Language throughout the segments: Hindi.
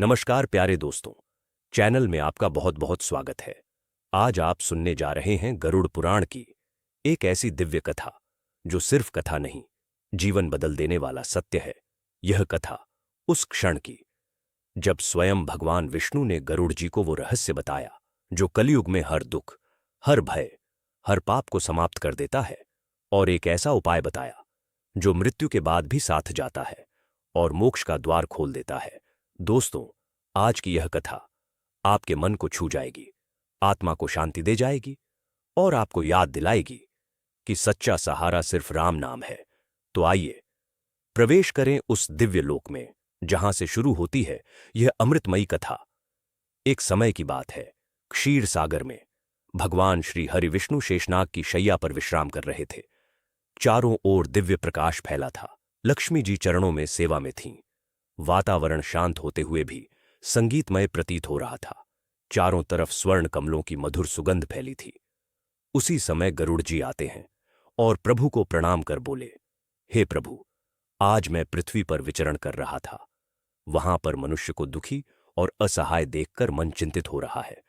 नमस्कार प्यारे दोस्तों, चैनल में आपका बहुत बहुत स्वागत है। आज आप सुनने जा रहे हैं गरुड़ पुराण की एक ऐसी दिव्य कथा जो सिर्फ कथा नहीं, जीवन बदल देने वाला सत्य है। यह कथा उस क्षण की जब स्वयं भगवान विष्णु ने गरुड़ जी को वो रहस्य बताया जो कलयुग में हर दुख, हर भय, हर पाप को समाप्त कर देता है, और एक ऐसा उपाय बताया जो मृत्यु के बाद भी साथ जाता है और मोक्ष का द्वार खोल देता है। दोस्तों, आज की यह कथा आपके मन को छू जाएगी, आत्मा को शांति दे जाएगी और आपको याद दिलाएगी कि सच्चा सहारा सिर्फ राम नाम है। तो आइए प्रवेश करें उस दिव्य लोक में जहां से शुरू होती है यह अमृतमयी कथा। एक समय की बात है, क्षीर सागर में भगवान श्री हरि विष्णु शेषनाग की शैया पर विश्राम कर रहे थे। चारों ओर दिव्य प्रकाश फैला था। लक्ष्मी जी चरणों में सेवा में थीं। वातावरण शांत होते हुए भी संगीतमय प्रतीत हो रहा था। चारों तरफ स्वर्ण कमलों की मधुर सुगंध फैली थी। उसी समय गरुड़ जी आते हैं और प्रभु को प्रणाम कर बोले, हे प्रभु, आज मैं पृथ्वी पर विचरण कर रहा था। वहां पर मनुष्य को दुखी और असहाय देखकर मन चिंतित हो रहा है।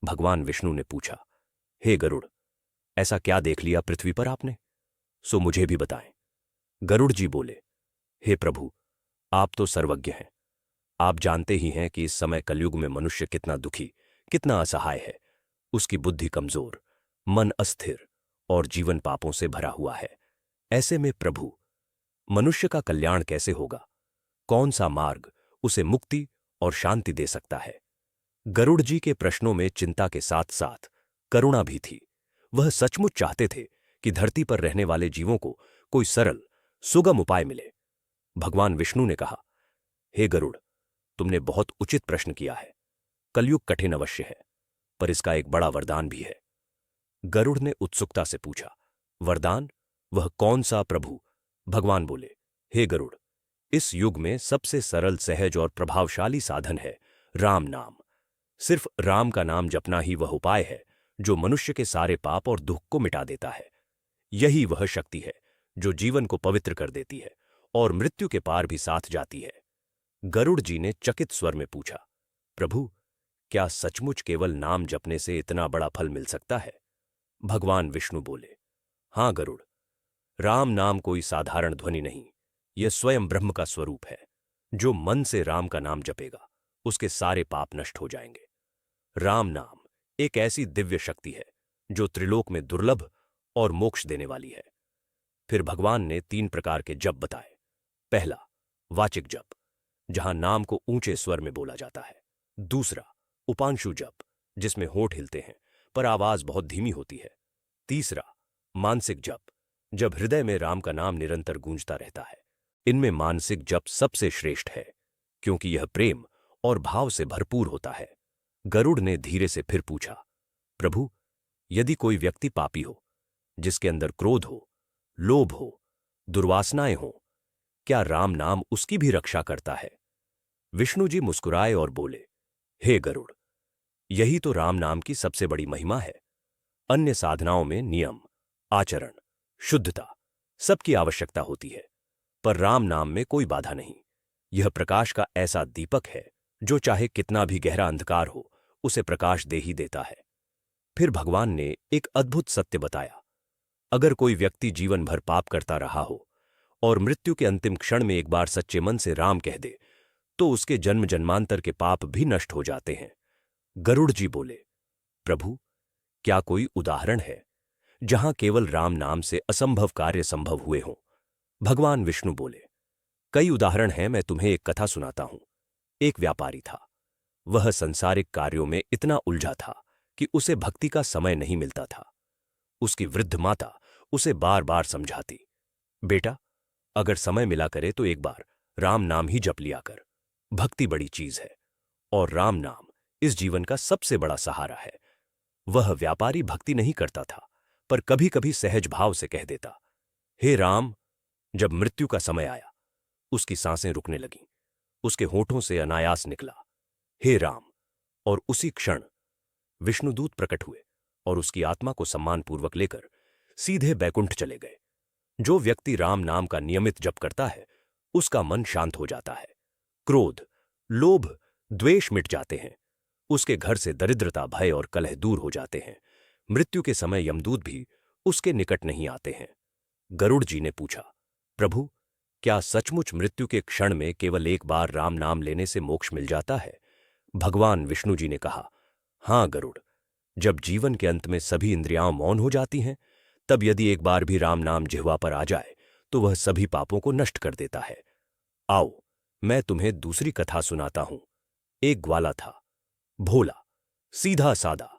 भगवान विष्णु ने पूछा, हे गरुड़, ऐसा क्या देख लिया पृथ्वी पर आपने? सो मुझे भी बताएं। गरुड़ जी बोले, हे प्रभु, आप तो सर्वज्ञ हैं। आप जानते ही हैं कि इस समय कलयुग में मनुष्य कितना दुखी, कितना असहाय है। उसकी बुद्धि कमजोर, मन अस्थिर और जीवन पापों से भरा हुआ है। ऐसे में प्रभु, मनुष्य का कल्याण कैसे होगा? कौन सा मार्ग उसे मुक्ति और शांति दे सकता है? गरुड़ जी के प्रश्नों में चिंता के साथ साथ करुणा भी थी। वह सचमुच चाहते थे कि धरती पर रहने वाले जीवों को कोई सरल, सुगम उपाय मिले। भगवान विष्णु ने कहा, हे गरुड़, तुमने बहुत उचित प्रश्न किया है। कलयुग कठिन अवश्य है, पर इसका एक बड़ा वरदान भी है। गरुड़ ने उत्सुकता से पूछा, वरदान? वह कौन सा प्रभु? भगवान बोले, हे गरुड़, इस युग में सबसे सरल, सहज और प्रभावशाली साधन है राम नाम। सिर्फ राम का नाम जपना ही वह उपाय है जो मनुष्य के सारे पाप और दुख को मिटा देता है। यही वह शक्ति है जो जीवन को पवित्र कर देती है और मृत्यु के पार भी साथ जाती है। गरुड़ जी ने चकित स्वर में पूछा, प्रभु, क्या सचमुच केवल नाम जपने से इतना बड़ा फल मिल सकता है? भगवान विष्णु बोले, हां गरुड़, राम नाम कोई साधारण ध्वनि नहीं, यह स्वयं ब्रह्म का स्वरूप है। जो मन से राम का नाम जपेगा उसके सारे पाप नष्ट हो जाएंगे। राम नाम एक ऐसी दिव्य शक्ति है जो त्रिलोक में दुर्लभ और मोक्ष देने वाली है। फिर भगवान ने 3 प्रकार के जप बताए। पहला, वाचिक जप, जहां नाम को ऊंचे स्वर में बोला जाता है। दूसरा, उपांशु जप, जिसमें होंठ हिलते हैं पर आवाज बहुत धीमी होती है। तीसरा, मानसिक जप, जब हृदय में राम का नाम निरंतर गूंजता रहता है। इनमें मानसिक जप सबसे श्रेष्ठ है क्योंकि यह प्रेम और भाव से भरपूर होता है। गरुड़ ने धीरे से फिर पूछा, प्रभु, यदि कोई व्यक्ति पापी हो, जिसके अंदर क्रोध हो, लोभ हो, दुर्वासनाएं हो, क्या राम नाम उसकी भी रक्षा करता है? विष्णु जी मुस्कुराए और बोले, हे गरुड़, यही तो राम नाम की सबसे बड़ी महिमा है। अन्य साधनाओं में नियम, आचरण, शुद्धता, सबकी आवश्यकता होती है, पर राम नाम में कोई बाधा नहीं। यह प्रकाश का ऐसा दीपक है जो चाहे कितना भी गहरा अंधकार हो, उसे प्रकाश दे ही देता है। फिर भगवान ने एक अद्भुत सत्य बताया। अगर कोई व्यक्ति जीवन भर पाप करता रहा हो और मृत्यु के अंतिम क्षण में एक बार सच्चे मन से राम कह दे, तो उसके जन्म जन्मांतर के पाप भी नष्ट हो जाते हैं। गरुड़ जी बोले, प्रभु, क्या कोई उदाहरण है जहां केवल राम नाम से असंभव कार्य संभव हुए हों? भगवान विष्णु बोले, कई उदाहरण हैं, मैं तुम्हें एक कथा सुनाता हूं। एक व्यापारी था। वह संसारिक कार्यों में इतना उलझा था कि उसे भक्ति का समय नहीं मिलता था। उसकी वृद्ध माता उसे बार बार समझाती, बेटा, अगर समय मिला करे तो एक बार राम नाम ही जप लिया कर। भक्ति बड़ी चीज है और राम नाम इस जीवन का सबसे बड़ा सहारा है। वह व्यापारी भक्ति नहीं करता था, पर कभी कभी सहज भाव से कह देता, हे राम। जब मृत्यु का समय आया, उसकी सांसें रुकने लगीं। उसके होठों से अनायास निकला, हे राम, और उसी क्षण विष्णुदूत प्रकट हुए और उसकी आत्मा को सम्मानपूर्वक लेकर सीधे बैकुंठ चले गए। जो व्यक्ति राम नाम का नियमित जप करता है, उसका मन शांत हो जाता है। क्रोध, लोभ, द्वेष मिट जाते हैं, उसके घर से दरिद्रता, भय और कलह दूर हो जाते हैं। मृत्यु के समय यमदूत भी उसके निकट नहीं आते हैं। गरुड़ जी ने पूछा, प्रभु, क्या सचमुच मृत्यु के क्षण में केवल एक बार राम नाम लेने से मोक्ष मिल जाता है? भगवान विष्णु जी ने कहा, हां गरुड़, जब जीवन के अंत में सभी इंद्रियां मौन हो जाती हैं, तब यदि एक बार भी राम नाम जिह्वा पर आ जाए तो वह सभी पापों को नष्ट कर देता है। आओ, मैं तुम्हें दूसरी कथा सुनाता हूं। एक ग्वाला था, भोला, सीधा सादा,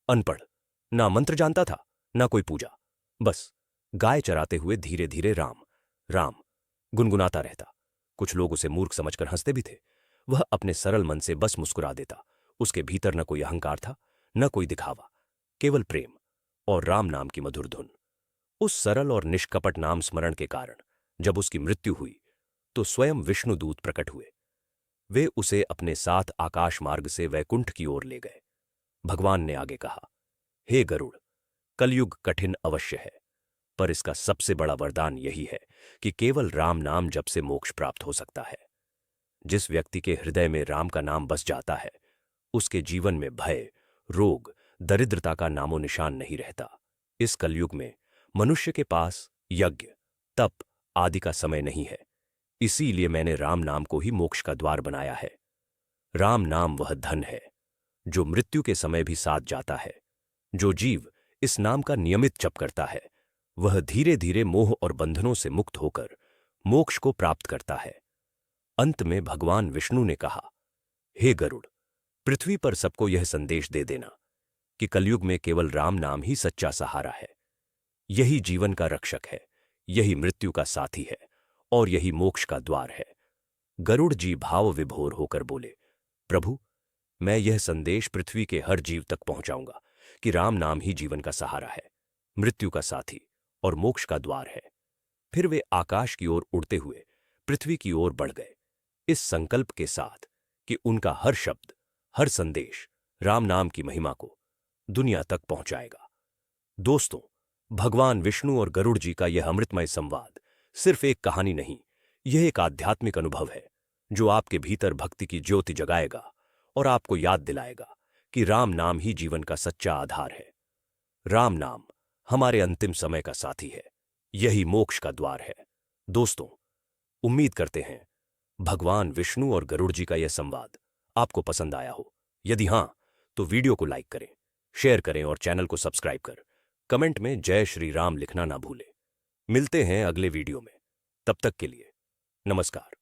अनपढ़, ना मंत्र जानता था ना कोई पूजा। बस गाय चराते हुए धीरे धीरे राम राम गुनगुनाता रहता। कुछ लोग उसे मूर्ख समझकर हंसते भी थे। वह अपने सरल मन से बस मुस्कुरा देता। उसके भीतर न कोई अहंकार था, न कोई दिखावा, केवल प्रेम और राम नाम की मधुर धुन। उस सरल और निष्कपट नाम स्मरण के कारण जब उसकी मृत्यु हुई तो स्वयं विष्णुदूत प्रकट हुए। वे उसे अपने साथ आकाश मार्ग से वैकुंठ की ओर ले गए। भगवान ने आगे कहा, हे गरुड़, कलयुग कठिन अवश्य है, पर इसका सबसे बड़ा वरदान यही है कि केवल राम नाम जप से मोक्ष प्राप्त हो सकता है। जिस व्यक्ति के हृदय में राम का नाम बस जाता है, उसके जीवन में भय, रोग, दरिद्रता का नामो निशान नहीं रहता। इस कलयुग में मनुष्य के पास यज्ञ, तप आदि का समय नहीं है। इसीलिए मैंने राम नाम को ही मोक्ष का द्वार बनाया है। राम नाम वह धन है जो मृत्यु के समय भी साथ जाता है। जो जीव इस नाम का नियमित जप करता है, वह धीरे धीरे मोह और बंधनों से मुक्त होकर मोक्ष को प्राप्त करता है। अंत में भगवान विष्णु ने कहा, हे गरुड़, पृथ्वी पर सबको यह संदेश दे देना कि कलयुग में केवल राम नाम ही सच्चा सहारा है। यही जीवन का रक्षक है, यही मृत्यु का साथी है और यही मोक्ष का द्वार है। गरुड़ जी भाव विभोर होकर बोले, प्रभु, मैं यह संदेश पृथ्वी के हर जीव तक पहुंचाऊंगा कि राम नाम ही जीवन का सहारा है, मृत्यु का साथी और मोक्ष का द्वार है। फिर वे आकाश की ओर उड़ते हुए पृथ्वी की ओर बढ़ गए, इस संकल्प के साथ कि उनका हर शब्द, हर संदेश राम नाम की महिमा को दुनिया तक पहुंचाएगा। दोस्तों, भगवान विष्णु और गरुड़ जी का यह अमृतमय संवाद सिर्फ एक कहानी नहीं, यह एक आध्यात्मिक अनुभव है जो आपके भीतर भक्ति की ज्योति जगाएगा और आपको याद दिलाएगा कि राम नाम ही जीवन का सच्चा आधार है। राम नाम हमारे अंतिम समय का साथी है, यही मोक्ष का द्वार है। दोस्तों, उम्मीद करते हैं भगवान विष्णु और गरुड़ जी का यह संवाद आपको पसंद आया हो। यदि हां, तो वीडियो को लाइक करें, शेयर करें और चैनल को सब्सक्राइब कर कमेंट में जय श्री राम लिखना ना भूलें। मिलते हैं अगले वीडियो में, तब तक के लिए नमस्कार।